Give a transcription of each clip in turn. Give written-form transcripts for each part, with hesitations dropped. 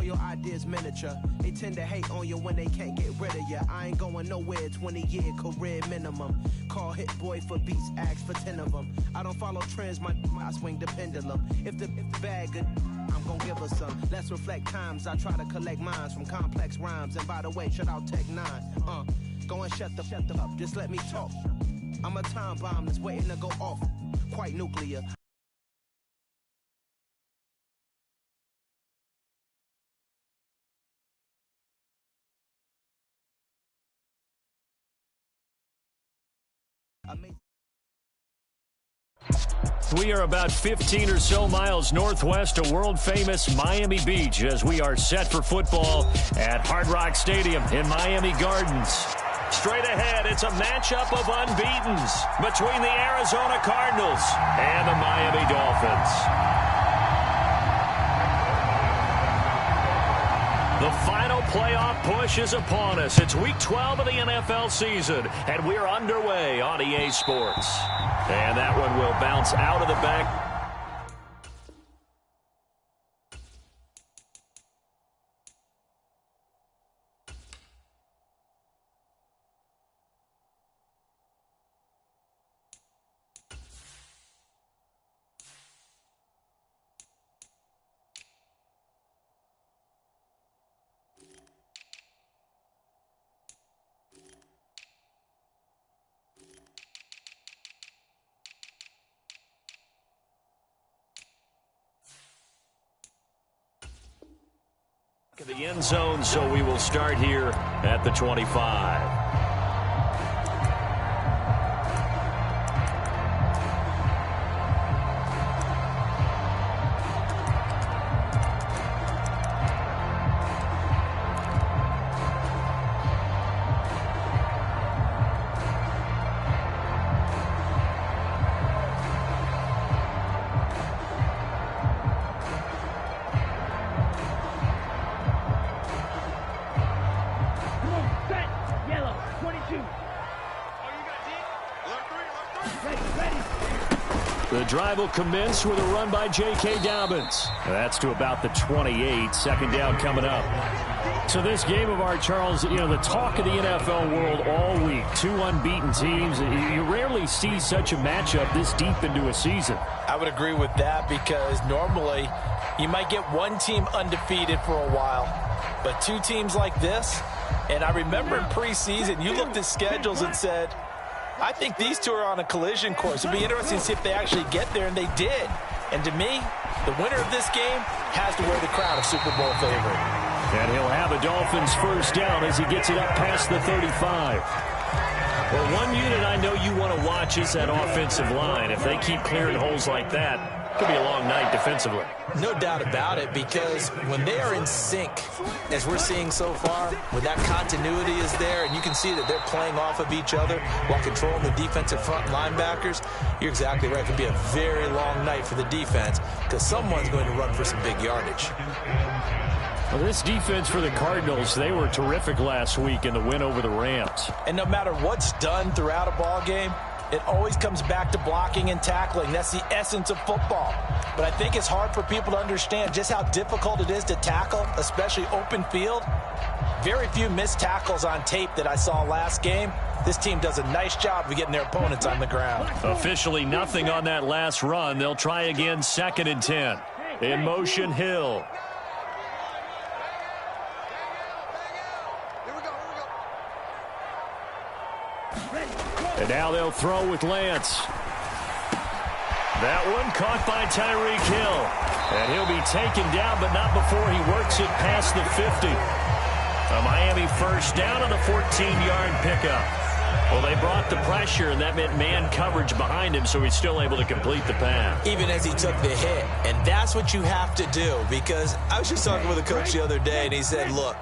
All your ideas miniature. They tend to hate on you when they can't get rid of you. I ain't going nowhere, 20-year career minimum. Call Hit Boy for beats, ask for 10 of them. I don't follow trends, I swing the pendulum. If the bag good, I'm gonna give her some. Let's reflect times, I try to collect minds from complex rhymes. And by the way, shout out Tech 9. Go and shut the up, just let me talk. I'm a time bomb that's waiting to go off. Quite nuclear. We are about 15 or so miles northwest of world-famous Miami Beach as we are set for football at Hard Rock Stadium in Miami Gardens. Straight ahead, it's a matchup of unbeatens between the Arizona Cardinals and the Miami Dolphins. The final playoff push is upon us. It's Week 12 of the NFL season, and we're underway on EA Sports. And that one will bounce out of the back. The end zone, so we will start here at the 25. The drive will commence with a run by J.K. Dobbins. That's to about the 28. Second down coming up. So this game of art, Charles, you know, the talk of the NFL world all week. Two unbeaten teams. You rarely see such a matchup this deep into a season. I would agree with that because normally you might get one team undefeated for a while, but two teams like this, and I remember in preseason you looked at schedules and said, I think these two are on a collision course. It'll be interesting to see if they actually get there, and they did. And to me, the winner of this game has to wear the crown of Super Bowl favorite. And he'll have a Dolphins first down as he gets it up past the 35. Well, one unit I know you want to watch is that offensive line. If they keep clearing holes like that, it could be a long night defensively. No doubt about it, because when they are in sync, as we're seeing so far, when that continuity is there, and you can see that they're playing off of each other while controlling the defensive front linebackers, you're exactly right. It could be a very long night for the defense because someone's going to run for some big yardage. Well, this defense for the Cardinals, they were terrific last week in the win over the Rams. And no matter what's done throughout a ball game, it always comes back to blocking and tackling. That's the essence of football. But I think it's hard for people to understand just how difficult it is to tackle, especially open field. Very few missed tackles on tape that I saw last game. This team does a nice job of getting their opponents on the ground. Officially nothing on that last run. They'll try again 2nd and 10. In motion, Hill. And now they'll throw with Lance. That one caught by Tyreek Hill. And he'll be taken down, but not before he works it past the 50. A Miami first down on a 14-yard pickup. Well, they brought the pressure, and that meant man coverage behind him, so he's still able to complete the pass. Even as he took the hit. And that's what you have to do, because I was just talking with a coach the other day, and he said, look,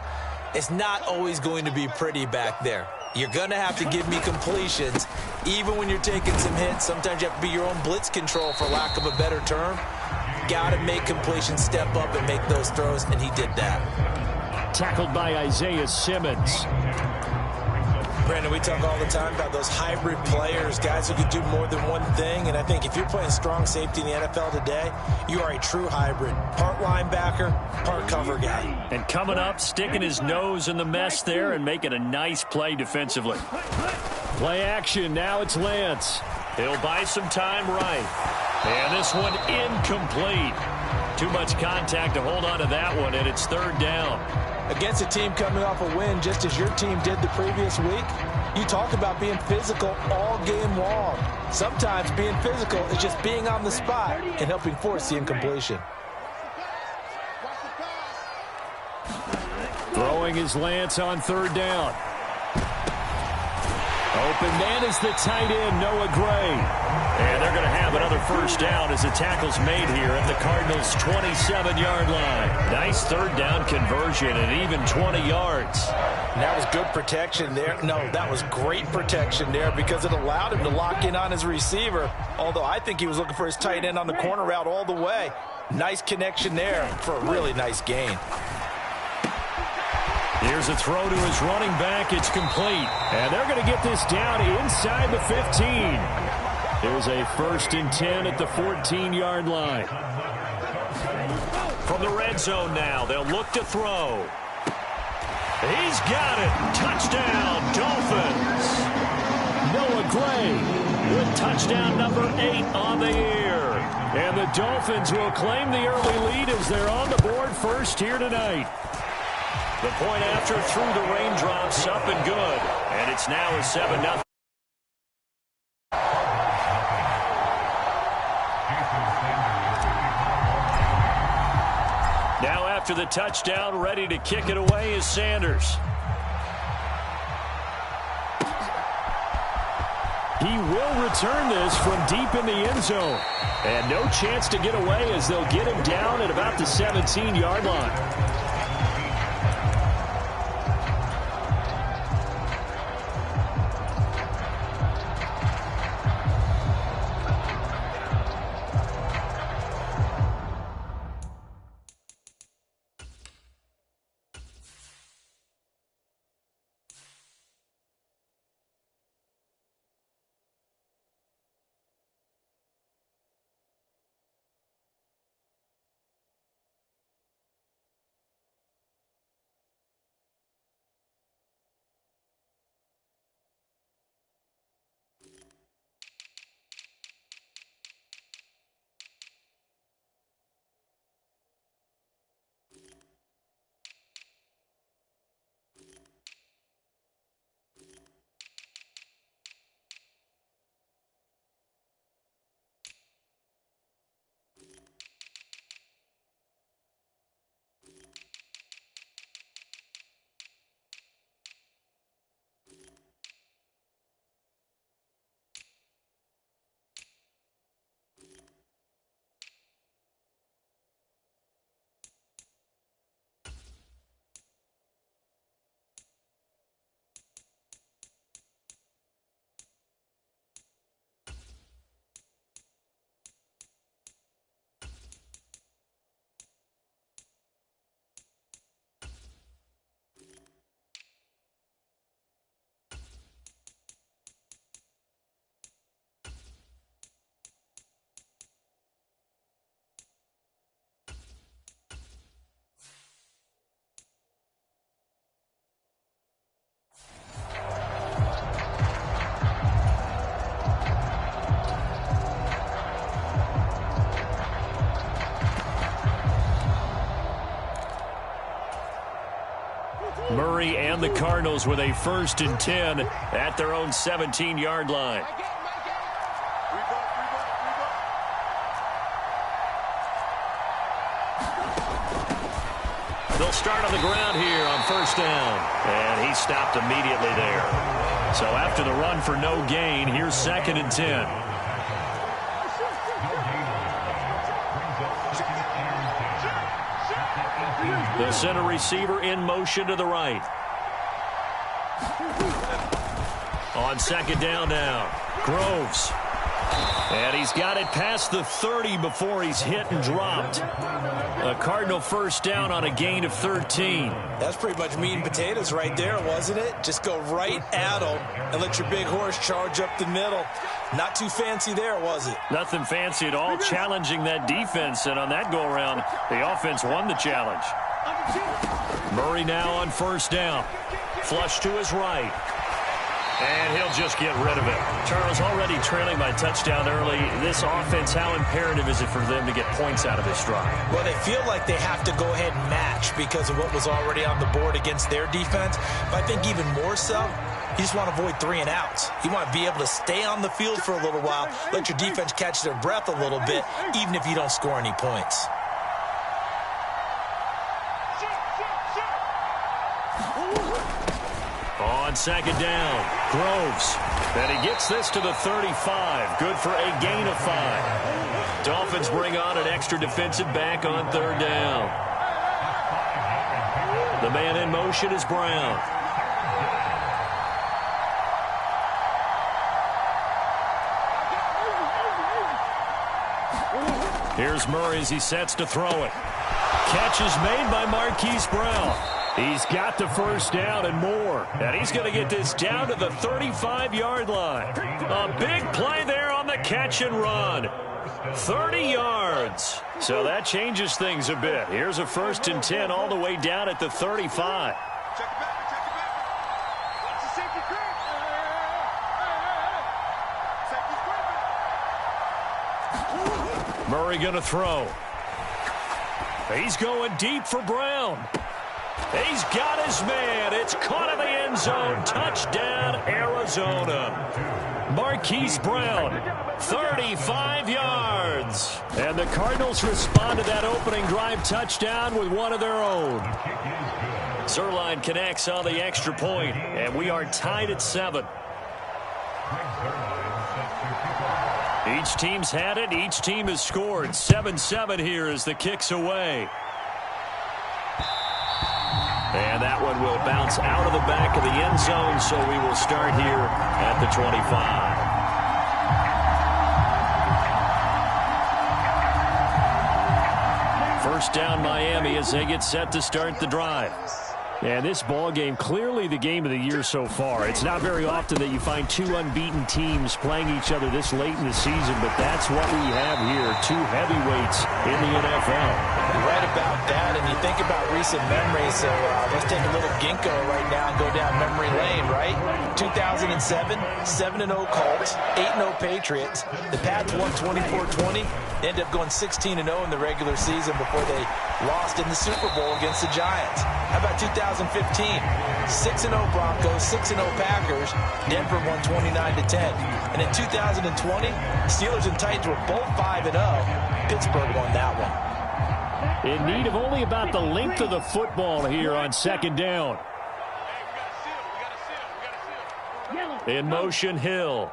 it's not always going to be pretty back there. You're going to have to give me completions, even when you're taking some hits. Sometimes you have to be your own blitz control, for lack of a better term. Got to make completions, step up and make those throws, and he did that. Tackled by Isaiah Simmons. Brandon, we talk all the time about those hybrid players, guys who can do more than one thing. And I think if you're playing strong safety in the NFL today, you are a true hybrid. Part linebacker, part cover guy. And coming up, sticking his nose in the mess there and making a nice play defensively. Play action. Now it's Lance. He'll buy some time right. And this one incomplete. Too much contact to hold on to that one, and it's third down. Against a team coming off a win just as your team did the previous week, you talk about being physical all game long. Sometimes being physical is just being on the spot and helping force the incompletion. Throwing is Lance on third down. Open man is the tight end, Noah Gray. And they're going to have another first down as the tackle's made here at the Cardinals' 27-yard line. Nice third down conversion and even 20 yards. And that was good protection there. No, that was great protection there because it allowed him to lock in on his receiver, although I think he was looking for his tight end on the corner route all the way. Nice connection there for a really nice gain. Here's a throw to his running back. It's complete. And they're going to get this down inside the 15. There's a 1st and 10 at the 14-yard line. From the red zone now, they'll look to throw. He's got it. Touchdown, Dolphins. Noah Gray with touchdown number 8 on the year. And the Dolphins will claim the early lead as they're on the board first here tonight. The point after through the raindrops, up and good. And it's now a 7-0. Now after the touchdown, ready to kick it away is Sanders. He will return this from deep in the end zone. And no chance to get away as they'll get him down at about the 17-yard line. Murray and the Cardinals with a 1st and 10 at their own 17-yard line. They'll start on the ground here on 1st down. And he stopped immediately there. So after the run for no gain, here's 2nd and 10. The center receiver in motion to the right. On 2nd down now, Groves. And he's got it past the 30 before he's hit and dropped. A Cardinal first down on a gain of 13. That's pretty much meat and potatoes right there, wasn't it? Just go right at him and let your big horse charge up the middle. Not too fancy there, was it? Nothing fancy at all, challenging that defense. And on that go-around, the offense won the challenge. Murray now on first down. Flush to his right. And he'll just get rid of it. Charles, already trailing by touchdown early. This offense, how imperative is it for them to get points out of this drive? Well, they feel like they have to go ahead and match because of what was already on the board against their defense. But I think even more so, you just want to avoid 3 and outs. You want to be able to stay on the field for a little while, let your defense catch their breath a little bit, even if you don't score any points. On second down, Groves. And he gets this to the 35. Good for a gain of 5. Dolphins bring on an extra defensive back on third down. The man in motion is Brown. Here's Murray as he sets to throw it. Catch is made by Marquise Brown. He's got the first down and more. And he's going to get this down to the 35-yard line. A big play there on the catch and run. 30 yards. So that changes things a bit. Here's a 1st and 10 all the way down at the 35. Murray going to throw. He's going deep for Brown. He's got his man. It's caught in the end zone. Touchdown, Arizona. Marquise Brown, 35 yards. And the Cardinals respond to that opening drive touchdown with one of their own. Zuerlein connects on the extra point, and we are tied at 7. Each team's had it. Each team has scored. 7-7 here as the kick's away. And that one will bounce out of the back of the end zone, so we will start here at the 25. First down Miami as they get set to start the drive. And this ball game, clearly the game of the year so far. It's not very often that you find 2 unbeaten teams playing each other this late in the season, but that's what we have here. 2 heavyweights in the NFL. You're right about that, and you think about recent memories, so let's take a little ginkgo right now and go down memory lane, right? 2007, 7-0 Colts, 8-0 Patriots. The Pats won 24-20. They ended up going 16-0 in the regular season before they lost in the Super Bowl against the Giants. How about 2015? 6-0 Broncos, 6-0 Packers. Denver won 29-10. And in 2020, Steelers and Titans were both 5-0. Pittsburgh won that one. In need of only about the length of the football here on second down. In motion, Hill.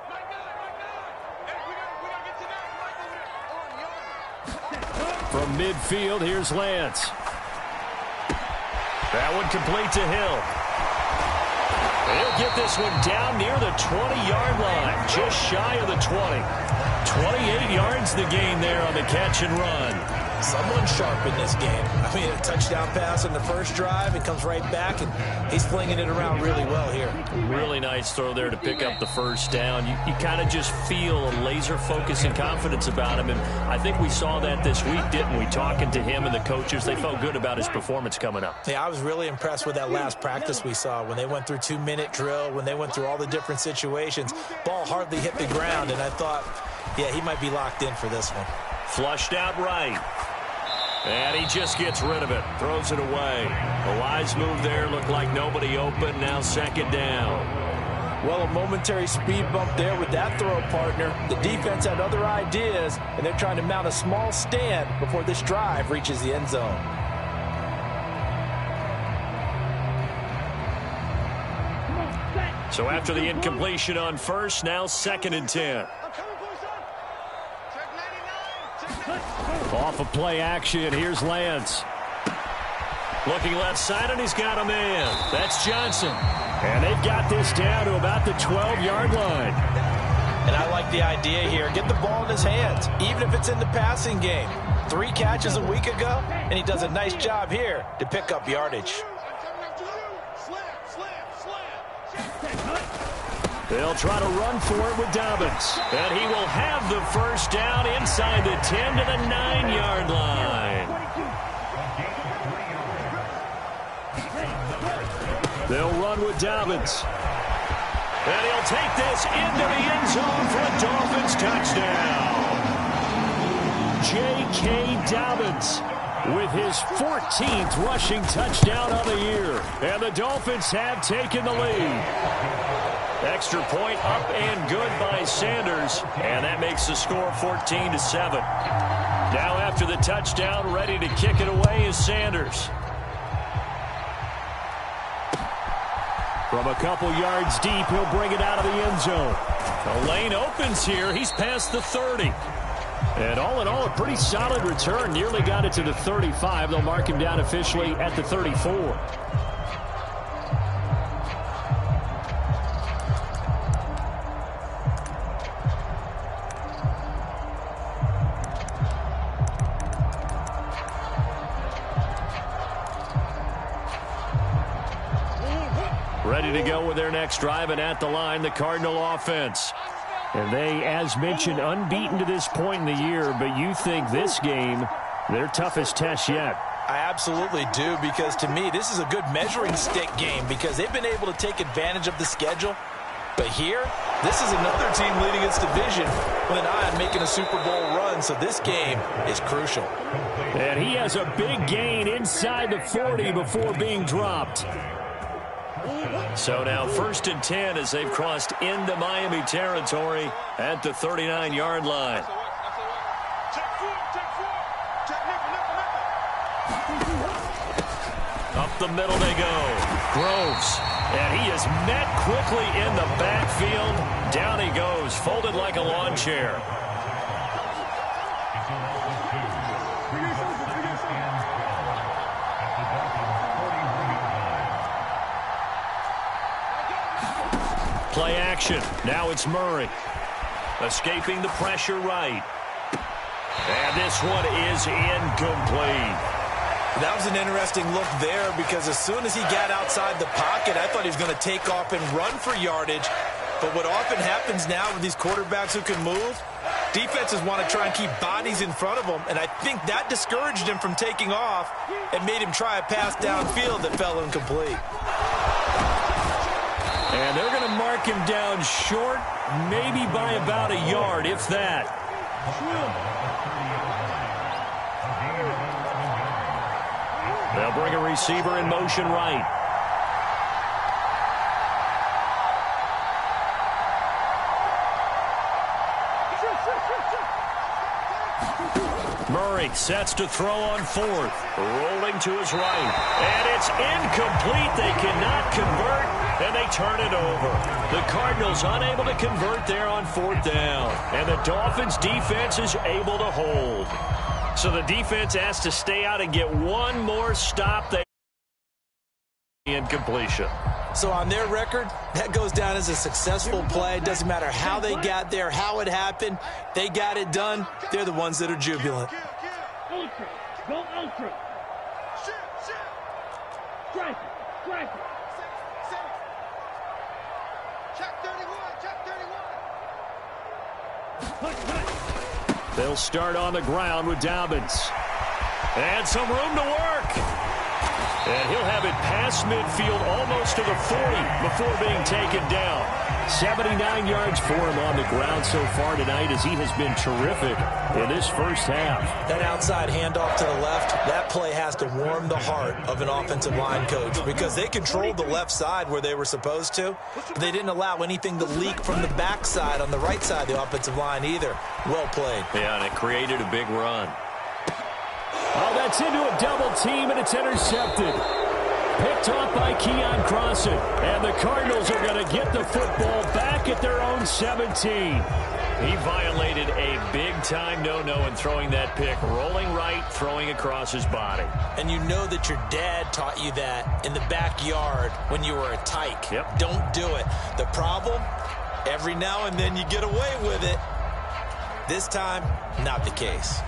From midfield, here's Lance. That one complete to Hill. He'll get this one down near the 20-yard line, just shy of the 20. 28 yards the gain there on the catch and run. Someone sharp in this game. I mean, a touchdown pass in the first drive. It comes right back, and he's flinging it around really well here. Really nice throw there to pick up the first down. You kind of just feel a laser focus and confidence about him, and I think we saw that this week, didn't we? Talking to him and the coaches, they felt good about his performance coming up. Yeah, I was really impressed with that last practice we saw when they went through 2-minute drill, when they went through all the different situations. Ball hardly hit the ground, and I thought, yeah, he might be locked in for this one. Flushed out right. And he just gets rid of it. Throws it away. A wise move there. Looked like nobody open. Now second down. Well, a momentary speed bump there with that throw partner. The defense had other ideas, and they're trying to mount a small stand before this drive reaches the end zone. So after the incompletion on first, now second and 10. Off of play action, here's Lance. Looking left side, and he's got a man. That's Johnson. And they've got this down to about the 12-yard line. And I like the idea here. Get the ball in his hands, even if it's in the passing game. 3 catches a week ago, and he does a nice job here to pick up yardage. They'll try to run for it with Dobbins. And he will have the first down inside the 10 to the 9-yard line. They'll run with Dobbins. And he'll take this into the end zone for a Dolphins touchdown. J.K. Dobbins with his 14th rushing touchdown of the year. And the Dolphins have taken the lead. Extra point up and good by Sanders. And that makes the score 14-7. Now after the touchdown, ready to kick it away is Sanders. From a couple yards deep, he'll bring it out of the end zone. The lane opens here. He's past the 30. And all in all, a pretty solid return. Nearly got it to the 35. They'll mark him down officially at the 34. Ready to go with their next drive, and at the line, the Cardinal offense. And they, as mentioned, unbeaten to this point in the year, but you think this game, their toughest test yet. I absolutely do, because to me, this is a good measuring stick game because they've been able to take advantage of the schedule. But here, this is another team leading its division with an eye on making a Super Bowl run, so this game is crucial. And he has a big gain inside the 40 before being dropped. So now 1st and 10 as they've crossed into Miami territory at the 39-yard line. Up the middle they go. Groves. And he is met quickly in the backfield. Down he goes, folded like a lawn chair. Play action. Now it's Murray. Escaping the pressure right. And this one is incomplete. That was an interesting look there because as soon as he got outside the pocket, I thought he was going to take off and run for yardage. But what often happens now with these quarterbacks who can move, defenses want to try and keep bodies in front of them, and I think that discouraged him from taking off and made him try a pass downfield that fell incomplete. And they're going to mark him down short, maybe by about a yard, if that. They'll bring a receiver in motion right. Murray sets to throw on 4th. Rolling to his right. And it's incomplete. They cannot convert, and they turn it over. The Cardinals unable to convert there on 4th down. And the Dolphins defense is able to hold. So the defense has to stay out and get one more stop. They incompletion. So on their record, that goes down as a successful play. It doesn't matter how they got there, how it happened. They got it done. They're the ones that are jubilant. Ultra. Go ultra. Strike it. Strike it. Check 31. Check 31. They'll start on the ground with Dobbins. And some room to work. And he'll have it past midfield almost to the 40 before being taken down. 79 yards for him on the ground so far tonight as he has been terrific in this first half. That outside handoff to the left, that play has to warm the heart of an offensive line coach because they controlled the left side where they were supposed to. But they didn't allow anything to leak from the backside on the right side of the offensive line either. Well played. Yeah, and it created a big run. Oh, that's into a double team, and it's intercepted. Picked off by Keon Crossan. And the Cardinals are going to get the football back at their own 17. He violated a big-time no-no in throwing that pick. Rolling right, throwing across his body. And you know that your dad taught you that in the backyard when you were a tyke. Yep. Don't do it. The problem, Every now and then you get away with it. This time, not the case.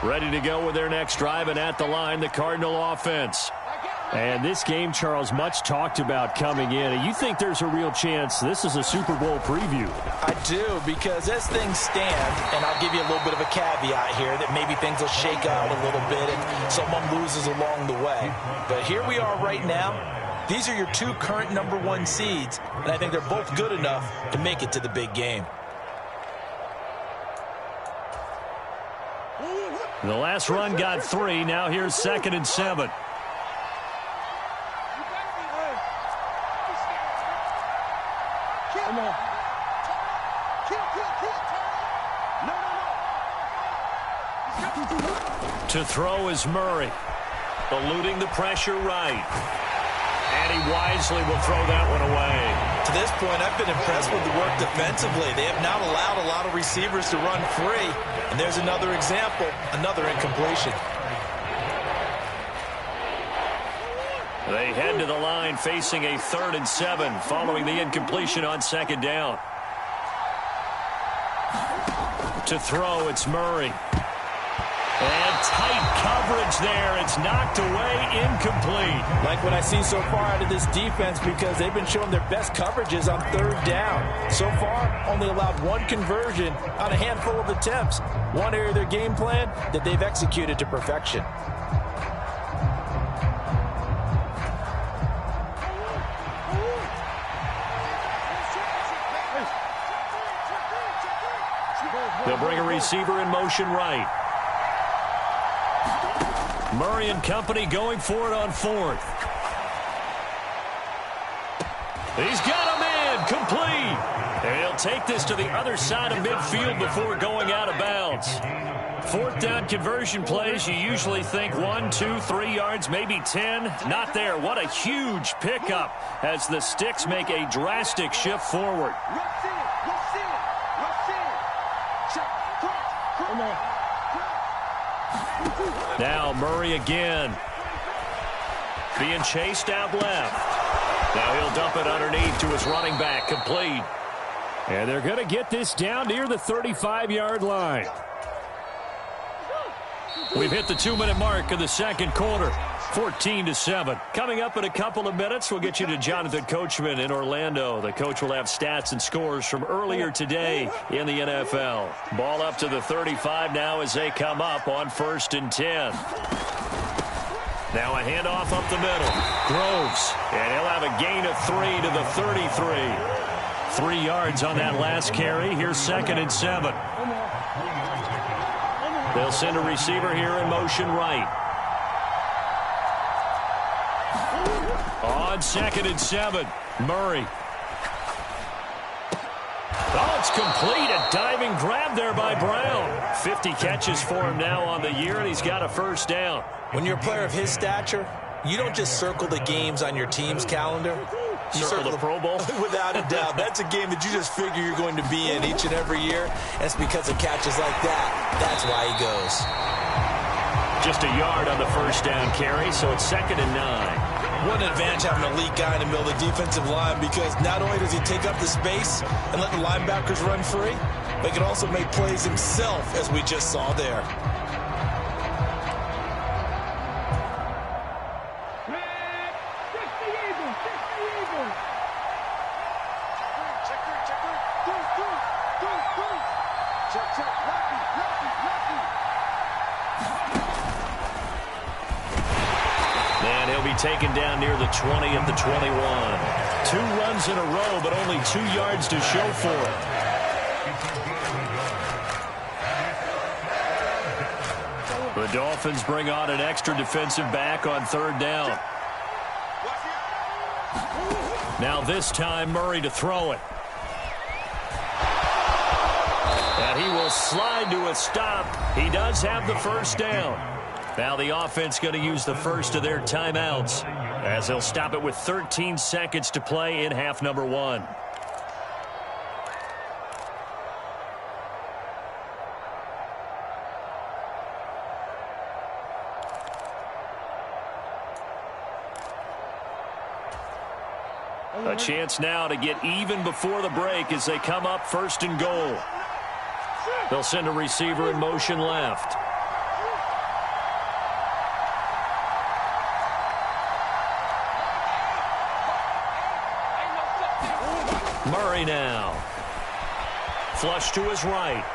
Ready to go with their next drive, and at the line, the Cardinal offense. And this game, Charles, much talked about coming in. And you think there's a real chance this is a Super Bowl preview? I do, because as things stand, and I'll give you a little bit of a caveat here, that maybe things will shake out a little bit and someone loses along the way. But here we are right now. These are your two current #1 seeds, and I think they're both good enough to make it to the big game. The last run got 3. Now here's 2nd and 7. Come on. To throw is Murray. Eluding the pressure right. And he wisely will throw that one away. To this point, I've been impressed with the work defensively. They have not allowed a lot of receivers to run free. And there's another example, another incompletion. They head to the line facing a 3rd and 7 following the incompletion on 2nd down. To throw, it's Murray. And tight coverage there. It's knocked away, incomplete. Like what I see so far out of this defense, because they've been showing their best coverages on 3rd down. So far, only allowed 1 conversion on a handful of attempts. One area of their game plan that they've executed to perfection. They'll bring a receiver in motion right. Murray and company going for it on 4th. He's got him in, complete. And he'll take this to the other side of midfield before going out of bounds. 4th down conversion plays, you usually think 1, 2, 3 yards, maybe 10. Not there. What a huge pickup as the Sticks make a drastic shift forward. Now Murray again. Being chased out left. Now he'll dump it underneath to his running back, complete. And they're going to get this down near the 35-yard line. We've hit the 2-minute mark of the 2nd quarter. 14-7. Coming up in a couple of minutes, we'll get you to Jonathan Coachman in Orlando. The coach will have stats and scores from earlier today in the NFL. Ball up to the 35 now as they come up on 1st and 10. Now a handoff up the middle. Groves. And he'll have a gain of 3 to the 33. 3 yards on that last carry. Here's 2nd and 7. They'll send a receiver here in motion right. On 2nd and 7, Murray. Oh, it's complete. A diving grab there by Brown. 50 catches for him now on the year, and he's got a 1st down. When you're a player of his stature, you don't just circle the games on your team's calendar. You circle the Pro Bowl? Without a doubt. That's a game that you just figure you're going to be in each and every year. And it's because of catches like that. That's why he goes. Just a yard on the 1st down carry, so it's 2nd and 9. What an advantage having an elite guy in the middle of the defensive line, because not only does he take up the space and let the linebackers run free, but he can also make plays himself, as we just saw there. Taken down near the 20 at the 21. 2 runs in a row, but only 2 yards to show for it. The Dolphins bring on an extra defensive back on 3rd down. Now this time, Murray to throw it. And he will slide to a stop. He does have the 1st down. Now the offense going to use the first of their timeouts as they'll stop it with 13 seconds to play in half number 1. A chance now to get even before the break as they come up 1st and goal. They'll send a receiver in motion left. Murray now. Flush to his right.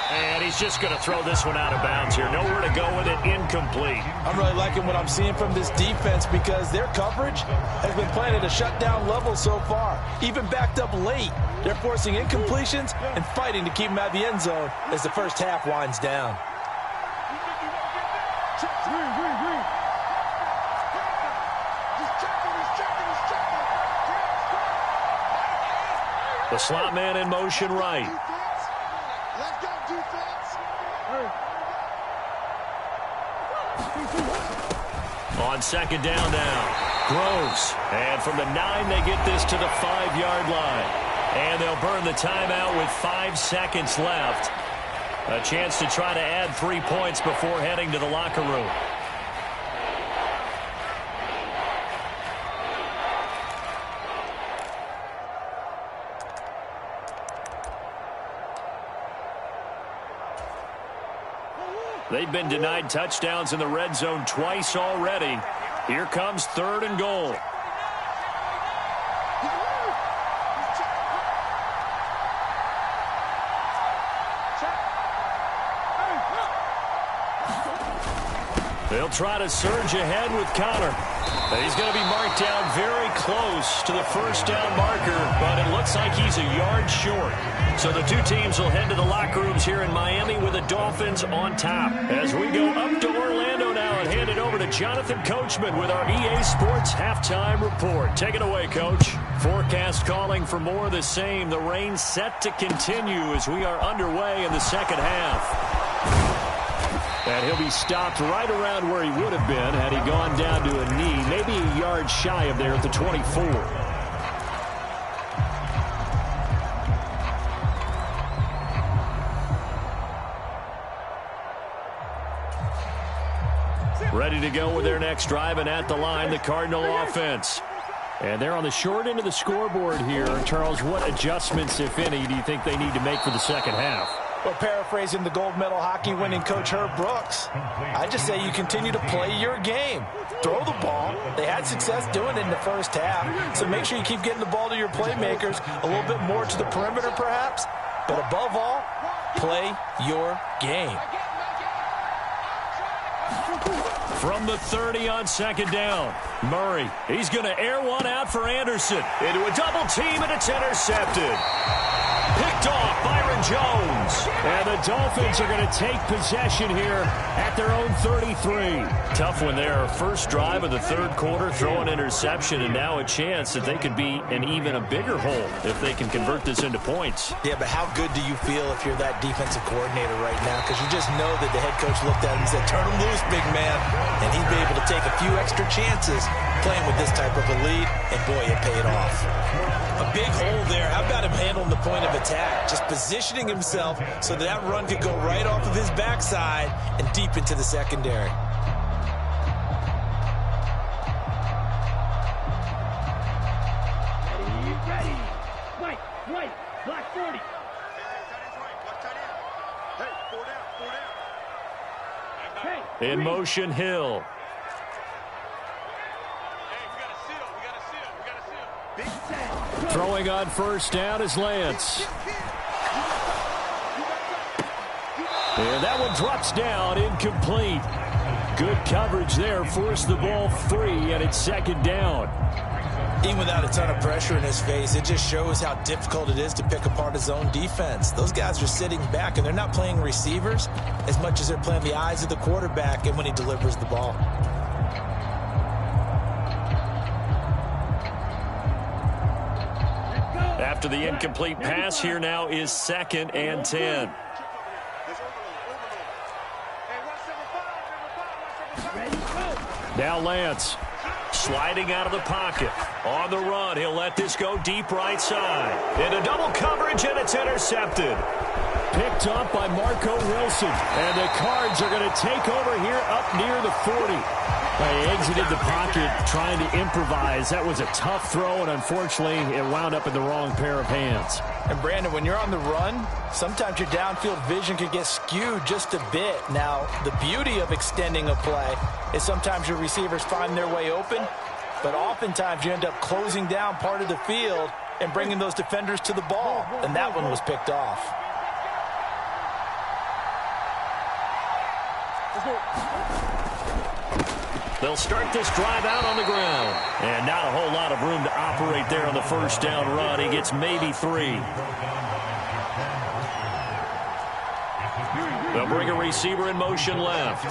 And he's just going to throw this one out of bounds here. Nowhere to go with it. Incomplete. I'm really liking what I'm seeing from this defense because their coverage has been playing at a shutdown level so far. Even backed up late, they're forcing incompletions and fighting to keep them out of the end zone as the first half winds down. The slot man in motion right. On 2nd down now, Groves. And from the 9, they get this to the 5-yard line. And they'll burn the timeout with 5 seconds left. A chance to try to add 3 points before heading to the locker room. They've been denied touchdowns in the red zone twice already. Here comes 3rd and goal. They'll try to surge ahead with Connor. He's going to be marked down very close to the 1st down marker, but it looks like he's a yard short. So the two teams will head to the locker rooms here in Miami with the Dolphins on top. As we go up to Orlando now and hand it over to Jonathan Coachman with our EA Sports Halftime Report. Take it away, Coach. Forecast calling for more of the same. The rain set to continue as we are underway in the second half. And he'll be stopped right around where he would have been had he gone down to a knee, maybe a yard shy of there at the 24. Ready to go with their next drive, and at the line, the Cardinal offense. And they're on the short end of the scoreboard here. Charles, what adjustments, if any, do you think they need to make for the second half? Well, paraphrasing the gold medal hockey winning coach Herb Brooks, I just say you continue to play your game. Throw the ball. They had success doing it in the first half, so make sure you keep getting the ball to your playmakers, a little bit more to the perimeter perhaps, but above all, play your game. From the 30 on 2nd down, Murray. He's going to air one out for Anderson. Into a double team, and it's intercepted. Picked off Byron Jones. And the Dolphins are going to take possession here at their own 33. Tough one there. First drive of the 3rd quarter, throw an interception, and now a chance that they could be in even a bigger hole if they can convert this into points. Yeah, but how good do you feel if you're that defensive coordinator right now? Because you just know that the head coach looked at him and said, turn him loose, big man. And he'd be able to take a few extra chances playing with this type of a lead, and boy, it paid off. A big hole there. How about him handling the point of attack? Just positioning himself so that run could go right off of his backside and deep into the secondary. Ready. Right. Black 40. Hey, in motion, Hill. Throwing on 1st down is Lance. And that one drops down, incomplete. Good coverage there, forced the ball free, and it's 2nd down. Even without a ton of pressure in his face, it just shows how difficult it is to pick apart his own defense. Those guys are sitting back, and they're not playing receivers as much as they're playing the eyes of the quarterback and when he delivers the ball. After the incomplete pass, here now is 2nd and 10. Now Lance sliding out of the pocket. On the run, he'll let this go deep right side. Into double coverage, and it's intercepted. Picked up by Marco Wilson. And the Cards are going to take over here up near the 40. They exited the pocket trying to improvise. That was a tough throw, and unfortunately, it wound up in the wrong pair of hands. And Brandon, when you're on the run, sometimes your downfield vision can get skewed just a bit. Now, the beauty of extending a play is sometimes your receivers find their way open, but oftentimes you end up closing down part of the field and bringing those defenders to the ball, and that one was picked off. They'll start this drive out on the ground. And not a whole lot of room to operate there on the first down run. He gets maybe 3. They'll bring a receiver in motion left.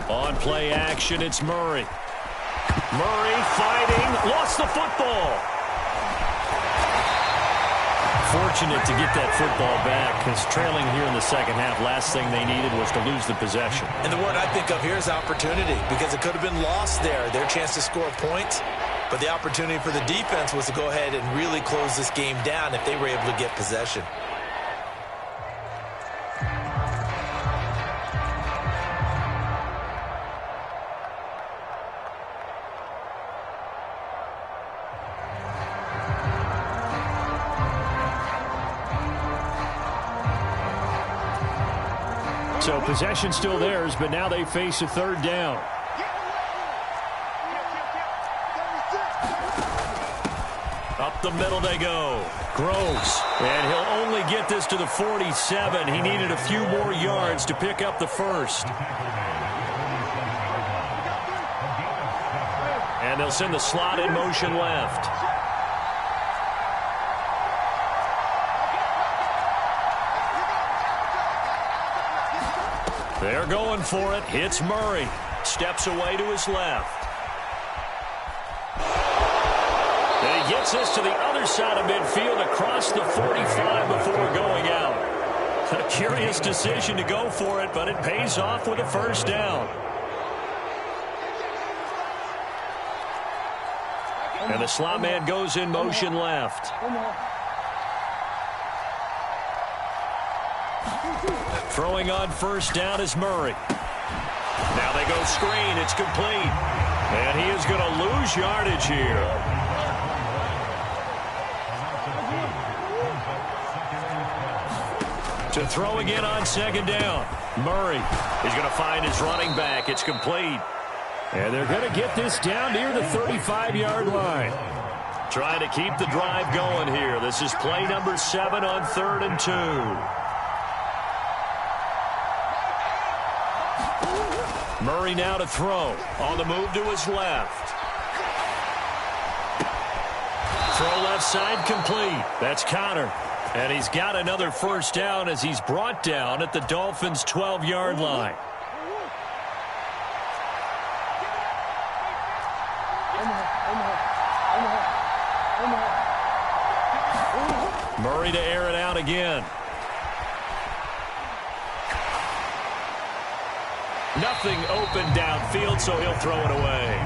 On play action, it's Murray. Murray fighting, lost the football. Fortunate to get that football back, because trailing here in the second half, last thing they needed was to lose the possession. And the word I think of here is opportunity, because it could have been lost there, their chance to score points. But the opportunity for the defense was to go ahead and really close this game down if they were able to get possession. So possession still theirs, but now they face a third down. Up the middle they go. Groves. And he'll only get this to the 47. He needed a few more yards to pick up the first. And they'll send the slot in motion left. They're going for it. Hits Murray. Steps away to his left. And he gets this to the other side of midfield across the 45 before going out. A curious decision to go for it, but it pays off with a first down. And the slot man goes in motion left. Throwing on first down is Murray. Now they go screen. It's complete. And he is going to lose yardage here. To throw again on second down. Murray is going to find his running back. It's complete. And they're going to get this down near the 35-yard line. Trying to keep the drive going here. This is play number 7 on 3rd and 2. Murray now to throw. On the move to his left. Throw left side complete. That's Connor. And he's got another first down as he's brought down at the Dolphins' 12-yard line. Murray to air it out again. Nothing open downfield, so he'll throw it away.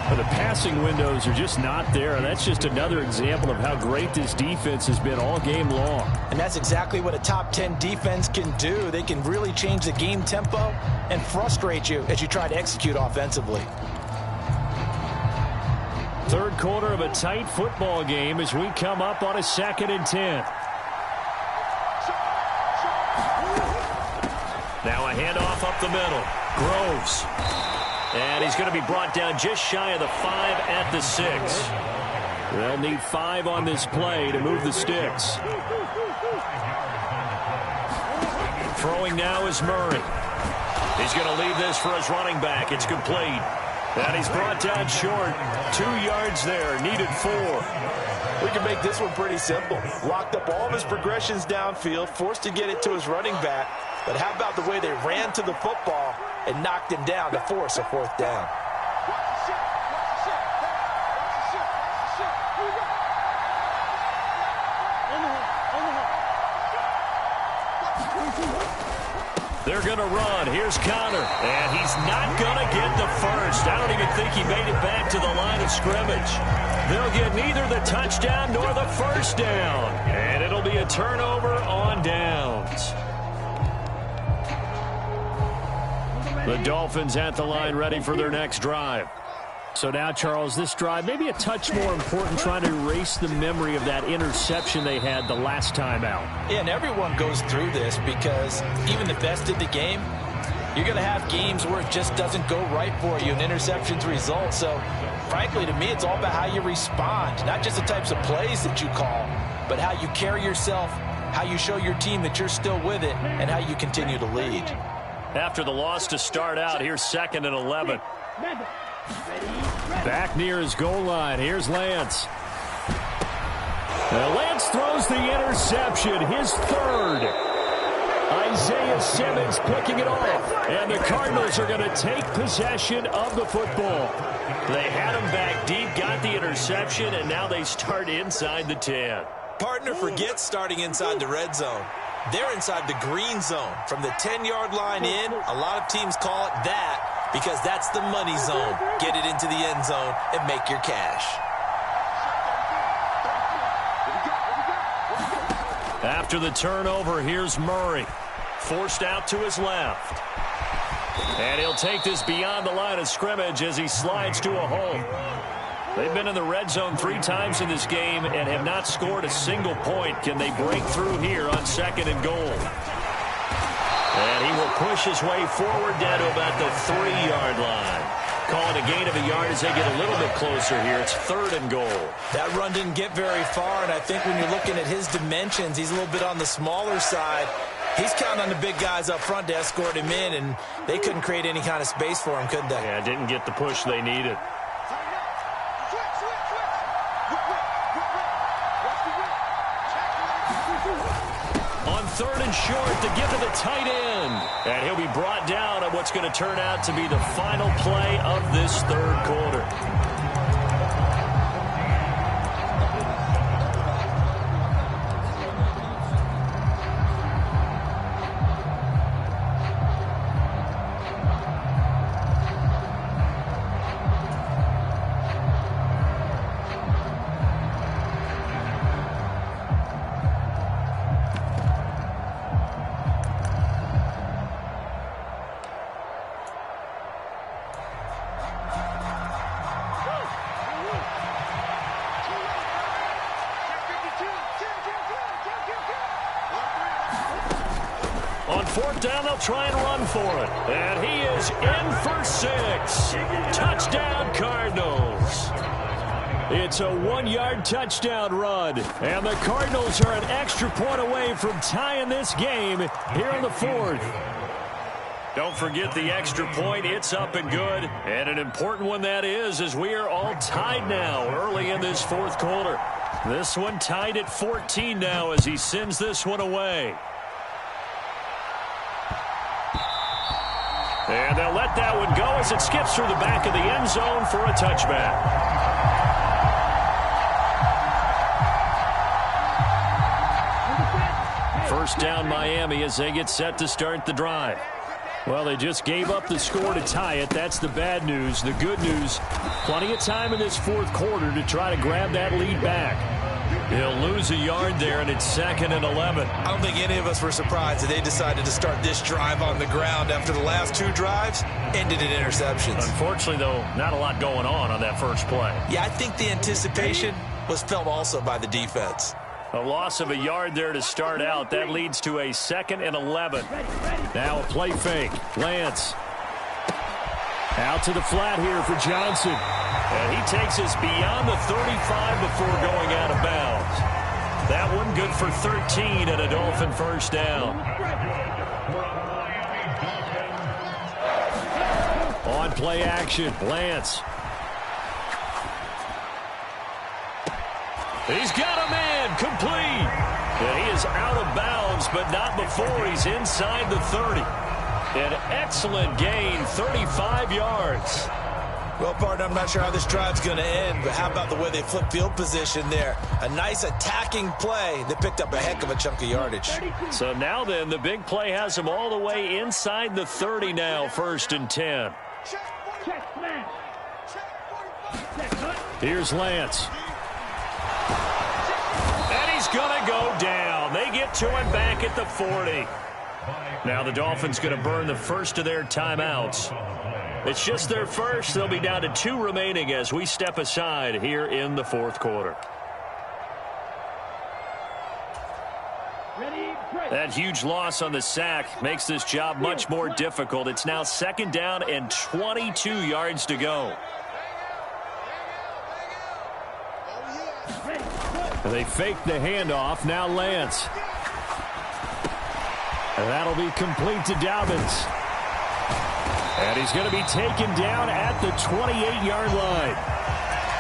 But the passing windows are just not there, and that's just another example of how great this defense has been all game long. And that's exactly what a top 10 defense can do. They can really change the game tempo and frustrate you as you try to execute offensively. Third quarter of a tight football game as we come up on a 2nd and 10. Now a handoff up the middle. Groves. And he's going to be brought down just shy of the 5 at the 6. They'll need 5 on this play to move the sticks. Throwing now is Murray. He's going to leave this for his running back. It's complete. And he's brought down short. 2 yards there. Needed 4. We can make this one pretty simple. Locked up all of his progressions downfield, forced to get it to his running back. But how about the way they ran to the football and knocked him down to force a 4th down? They're going to run. Here's Connor. And he's not going to get the first. I don't even think he made it back to the line of scrimmage. They'll get neither the touchdown nor the first down. And it'll be a turnover on downs. The Dolphins at the line ready for their next drive. So now, Charles, this drive maybe a touch more important, trying to erase the memory of that interception they had the last time out. Yeah, and everyone goes through this because even the best of the game, you're going to have games where it just doesn't go right for you, and interceptions result. So, frankly, to me, it's all about how you respond, not just the types of plays that you call, but how you carry yourself, how you show your team that you're still with it, and how you continue to lead. After the loss to start out, here's 2nd and 11. Back near his goal line. Here's Lance. Lance throws the interception, his third. Isaiah Simmons picking it off. And the Cardinals are going to take possession of the football. They had him back deep, got the interception, and now they start inside the 10. Partner forgets starting inside the red zone. They're inside the green zone. From the 10-yard line in, a lot of teams call it that because that's the money zone. Get it into the end zone and make your cash. After the turnover, here's Murray. Forced out to his left. And he'll take this beyond the line of scrimmage as he slides to a hole. They've been in the red zone 3 times in this game and have not scored a single point. Can they break through here on 2nd and goal? And he will push his way forward down to about the 3-yard line. Calling a gain of a yard as they get a little bit closer here. It's 3rd and goal. That run didn't get very far, and I think when you're looking at his dimensions, he's a little bit on the smaller side. He's counting on the big guys up front to escort him in, and they couldn't create any kind of space for him, could they? Yeah, didn't get the push they needed. On 3rd and short, to give to the tight end. And he'll be brought down at what's going to turn out to be the final play of this 3rd quarter. On 4th down, they'll try and run for it. And he is in for 6. Touchdown, Cardinals. It's a 1-yard touchdown run. And the Cardinals are an extra point away from tying this game here in the 4th. Don't forget the extra point. It's up and good. And an important one that is, as we are all tied now early in this 4th quarter. This one tied at 14 now as he sends this one away. And they'll let that one go as it skips through the back of the end zone for a touchback. First down, Miami, as they get set to start the drive. Well, they just gave up the score to tie it. That's the bad news. The good news, plenty of time in this 4th quarter to try to grab that lead back. He'll lose a yard there, and it's 2nd and 11. I don't think any of us were surprised that they decided to start this drive on the ground after the last 2 drives ended in interceptions. Unfortunately, though, not a lot going on that first play. Yeah, I think the anticipation was felt also by the defense. A loss of a yard there to start out. That leads to a 2nd and 11. Now a play fake. Lance. Out to the flat here for Johnson. And he takes us beyond the 35 before going out of bounds. That one good for 13 and a Dolphin first down. On play action, Lance. He's got a man, complete. And he is out of bounds, but not before he's inside the 30. An excellent gain, 35 yards. Well, partner, I'm not sure how this drive's going to end, but how about the way they flip field position there? A nice attacking play that picked up a heck of a chunk of yardage. So now then, the big play has them all the way inside the 30 now, 1st and 10. Check smash. Check cut. Here's Lance. And he's going to go down. They get to him back at the 40. Now the Dolphins going to burn the first of their timeouts. It's just their first. They'll be down to 2 remaining as we step aside here in the 4th quarter. Ready, break. That huge loss on the sack makes this job much more difficult. It's now 2nd down and 22 yards to go. They fake the handoff. Now Lance. And that'll be complete to Dobbins. And he's going to be taken down at the 28-yard line.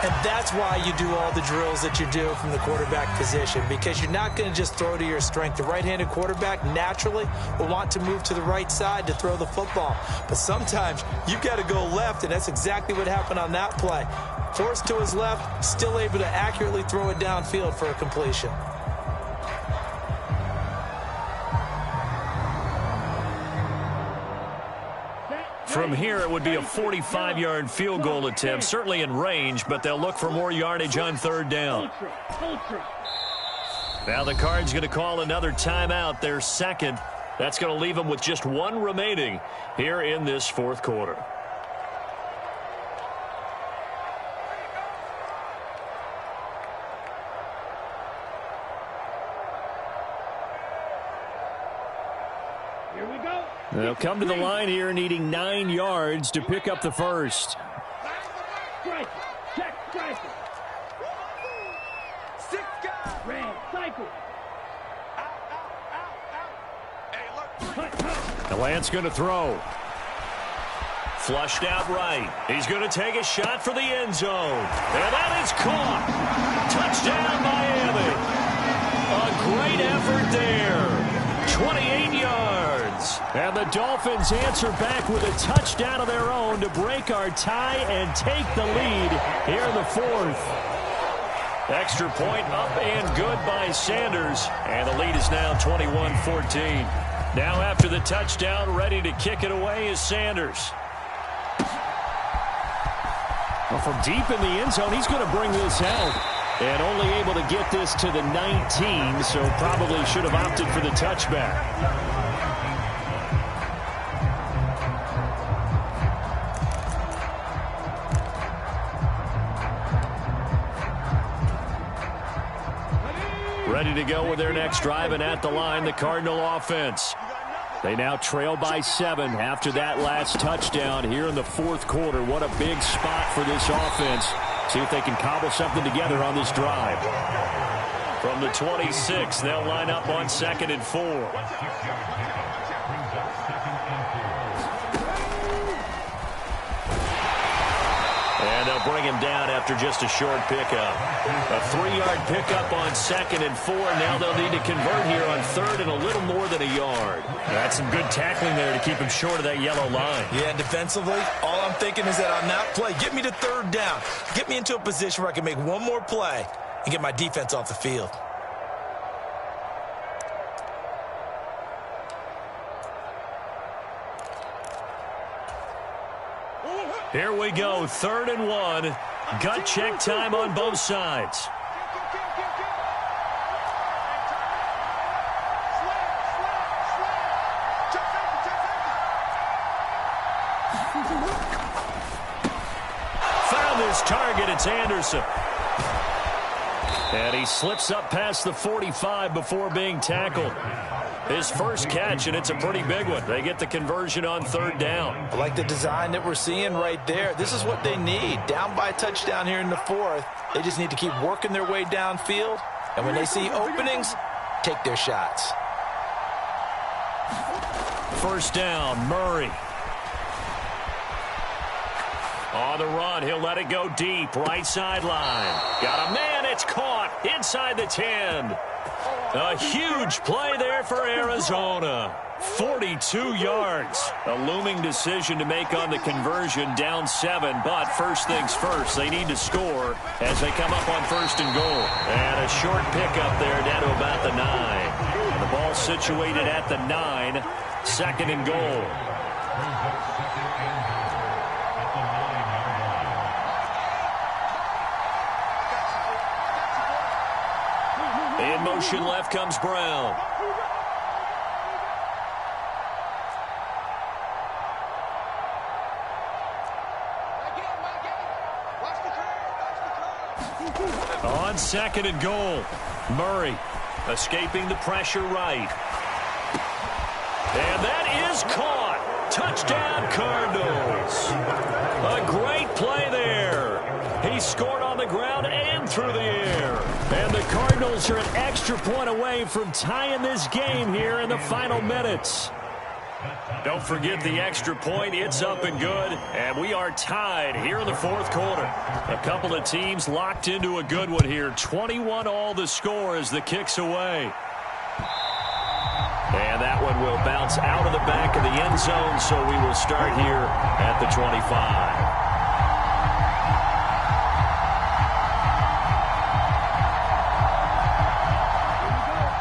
And that's why you do all the drills that you do from the quarterback position, because you're not going to just throw to your strength. The right-handed quarterback naturally will want to move to the right side to throw the football. But sometimes you've got to go left, and that's exactly what happened on that play. Forced to his left, still able to accurately throw it downfield for a completion. From here, it would be a 45-yard field goal attempt, certainly in range, but they'll look for more yardage on 3rd down. Now the Cards going to call another timeout, their 2nd. That's going to leave them with just 1 remaining here in this 4th quarter. Here we go. They'll come to the line here needing 9 yards to pick up the first. Strike. Check striker. 6 guys. Red cycle. The Lance going to throw. Flushed out right. He's going to take a shot for the end zone. And that is caught. Touchdown, Miami. A great effort there. 28 yards. And the Dolphins answer back with a touchdown of their own to break our tie and take the lead here in the 4th. Extra point up and good by Sanders. And the lead is now 21-14. Now after the touchdown, ready to kick it away is Sanders. Well, from deep in the end zone, he's going to bring this out. And only able to get this to the 19, so probably should have opted for the touchback. Ready to go with their next drive, and at the line, the Cardinal offense. They now trail by 7 after that last touchdown here in the 4th quarter. What a big spot for this offense. See if they can cobble something together on this drive. From the 26, they'll line up on 2nd and 4. And they'll bring him down after just a short pickup. A 3-yard pickup on 2nd and 4. Now they'll need to convert here on 3rd and a little more than a yard. That's some good tackling there to keep him short of that yellow line. Yeah, and defensively, all I'm thinking is that on that play, get me to 3rd down. Get me into a position where I can make one more play and get my defense off the field. Here we go, 3rd and 1. Gut check time on both sides. Found his target, it's Anderson. And he slips up past the 45 before being tackled. His first catch, and it's a pretty big one. They get the conversion on 3rd down. I like the design that we're seeing right there. This is what they need. Down by a touchdown here in the 4th. They just need to keep working their way downfield. And when they see openings, take their shots. First down, Murray. On the run, he'll let it go deep, right sideline. Got a man, it's caught inside the 10. A huge play there for Arizona. 42 yards. A looming decision to make on the conversion, down 7. But first things first, they need to score as they come up on 1st and goal. And a short pickup there down to about the 9. And the ball situated at the 9. 2nd and goal. In motion left comes Brown. On 2nd and goal, Murray escaping the pressure right. And that is caught. Touchdown, Cardinals. A great play there. He scored on the ground and through the air. And the Cardinals are an extra point away from tying this game here in the final minutes. Don't forget the extra point. It's up and good. And we are tied here in the 4th quarter. A couple of teams locked into a good one here. 21 all the score as the kick's away. And that one will bounce out of the back of the end zone, so we will start here at the 25.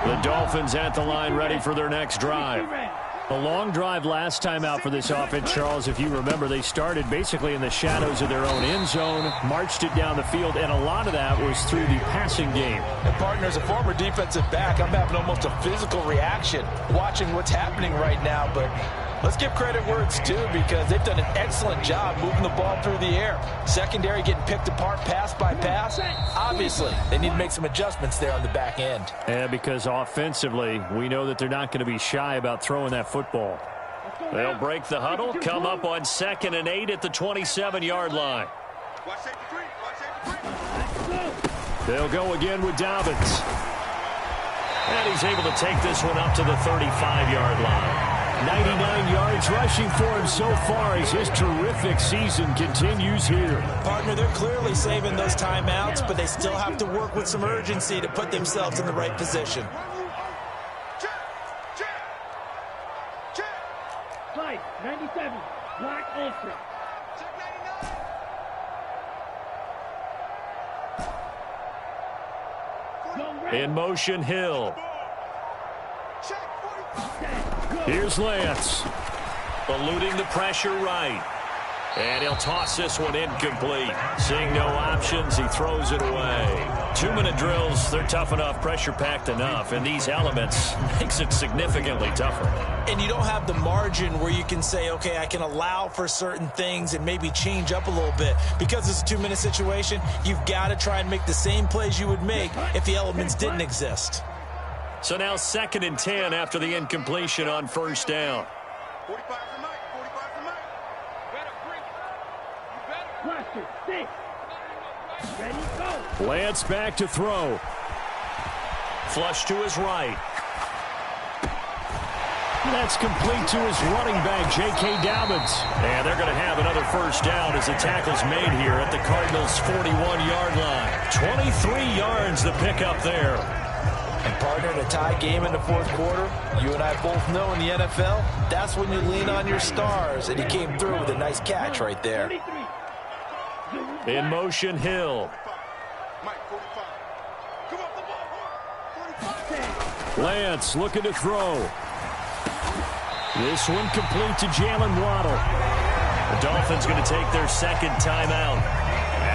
The Dolphins at the line ready for their next drive. A long drive last time out for this offense, Charles. If you remember, they started basically in the shadows of their own end zone, marched it down the field, and a lot of that was through the passing game. And partner, as a former defensive back, I'm having almost a physical reaction watching what's happening right now. But let's give credit where it's due, because they've done an excellent job moving the ball through the air. Secondary getting picked apart pass by pass. Obviously, they need to make some adjustments there on the back end. And because offensively, we know that they're not going to be shy about throwing that football. They'll break the huddle, come up on 2nd and 8 at the 27-yard line. They'll go again with Dobbins. And he's able to take this one up to the 35-yard line. 99 yards rushing for him so far as his terrific season continues here. Partner, they're clearly saving those timeouts, but they still have to work with some urgency to put themselves in the right position. Slide, 97, Black Ultra. In motion, Hill. Here's Lance. Eluding the pressure right. And he'll toss this one incomplete. Seeing no options, he throws it away. 2-minute drills, they're tough enough, pressure-packed enough, and these elements makes it significantly tougher. And you don't have the margin where you can say, okay, I can allow for certain things and maybe change up a little bit. Because it's a 2-minute situation, you've got to try and make the same plays you would make if the elements didn't exist. So now 2nd and 10 after the incompletion on 1st down. 45 for Mike. 45 for Mike. Cluster, 6. Ready, go. Lance back to throw. Flush to his right. That's complete to his running back, J.K. Dobbins. And they're going to have another 1st down as the tackle's made here at the Cardinals' 41-yard line. 23 yards the pickup there. And partner, in a tie game in the 4th quarter, you and I both know in the NFL, that's when you lean on your stars. And he came through with a nice catch right there. In motion, Hill. Mike, 45. Come on, the ball. 45. Lance looking to throw. This one complete to Jalen Waddle. The Dolphins going to take their 2nd timeout,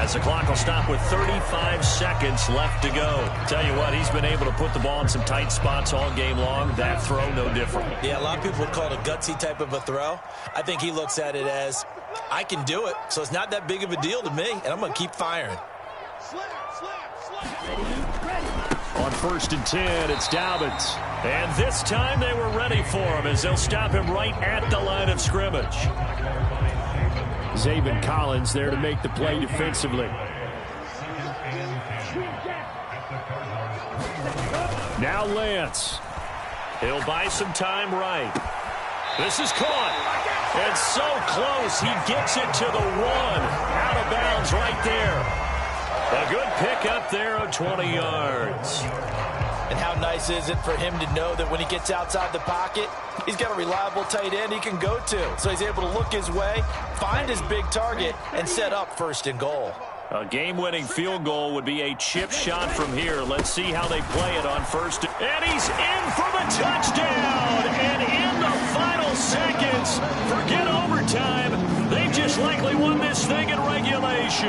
as the clock will stop with 35 seconds left to go. Tell you what, he's been able to put the ball in some tight spots all game long. That throw, no different. Yeah, a lot of people would call it a gutsy type of a throw. I think he looks at it as, I can do it, so it's not that big of a deal to me, and I'm going to keep firing. On 1st and 10, it's Dobbins. And this time they were ready for him as they'll stop him right at the line of scrimmage. Zaven Collins there to make the play defensively. Now Lance. He'll buy some time right. This is caught. And so close, he gets it to the 1. Out of bounds right there. A good pick up there of 20 yards. And how nice is it for him to know that when he gets outside the pocket, he's got a reliable tight end he can go to. So he's able to look his way, find his big target, and set up 1st and goal. A game-winning field goal would be a chip shot from here. Let's see how they play it on 1st. And he's in for the touchdown. And in the final seconds, forget overtime. They've just likely won this thing in regulation.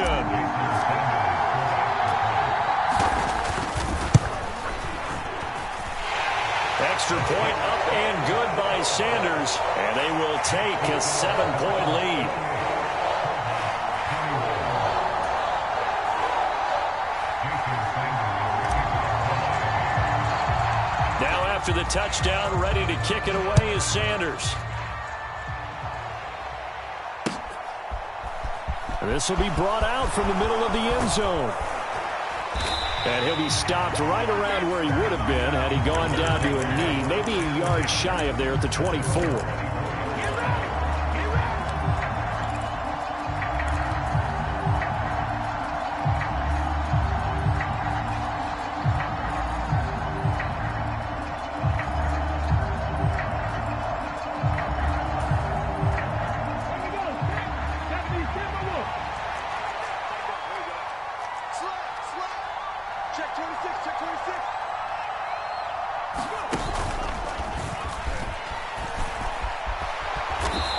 Extra point up and good by Sanders. And they will take a 7-point lead. After the touchdown, ready to kick it away is Sanders. This will be brought out from the middle of the end zone. And he'll be stopped right around where he would have been had he gone down to a knee, maybe a yard shy of there at the 24.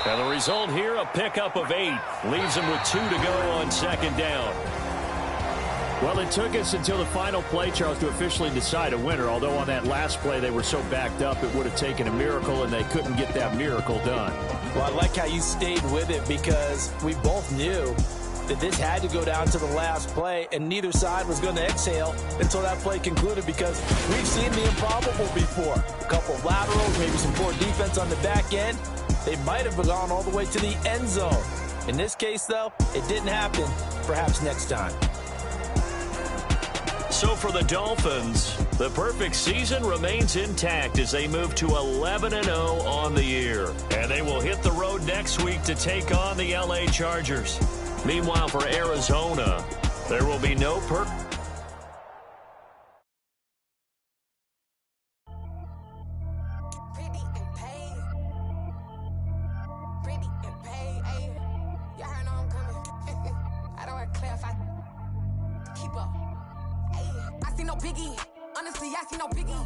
And the result here, a pickup of 8. Leaves them with 2 to go on 2nd down. Well, it took us until the final play, Charles, to officially decide a winner. Although on that last play they were so backed up, it would have taken a miracle, and they couldn't get that miracle done. Well, I like how you stayed with it because we both knew that this had to go down to the last play, and neither side was going to exhale until that play concluded because we've seen the improbable before. A couple of laterals, maybe some poor defense on the back end. They might have gone all the way to the end zone. In this case, though, it didn't happen. Perhaps next time. So for the Dolphins, the perfect season remains intact as they move to 11-0 on the year. And they will hit the road next week to take on the LA Chargers. Meanwhile, for Arizona, there will be no biggie. Honestly, I see no biggie.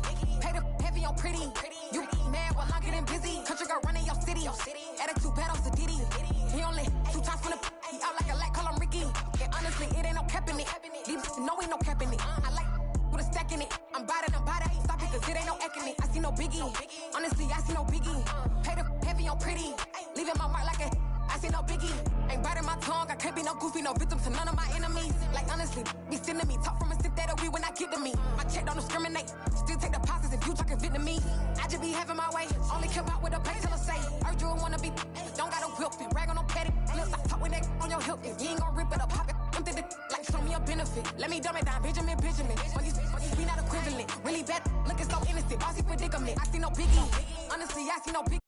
Pay the heavy on pretty. You mad while I'm getting busy. Country girl running your city. Attitude bad off the Diddy. He only 2 times from the he out like a light, call him Ricky. And honestly, it ain't no cap in it. These know ain't no cap in it. I like with a stack in it. I'm bad, ain't stop it, cause it ain't no acting it. I see no biggie. Honestly, I see no biggie. Pay the heavy on pretty. Leaving my mark like a I see no biggie. Ain't biting my tongue. I can't be no goofy, no victim to none of my enemies. Like honestly, be sending me talk from a sip that'll be when I get to me. My check don't discriminate. Still take deposits if you talking Vietnamese. I just be having my way. Only care about what the pay till I say. Heard you wanna be, don't got a whip and brag on no petty. Flips, I talk with that on your hip. If you ain't gon' rip it up, pop it. Empty the like show me a benefit. Let me dumb it down, Benjamin. When you be not equivalent. Really bad, looking so innocent. Bossy predicament. I see no biggie. Honestly, I see no biggie.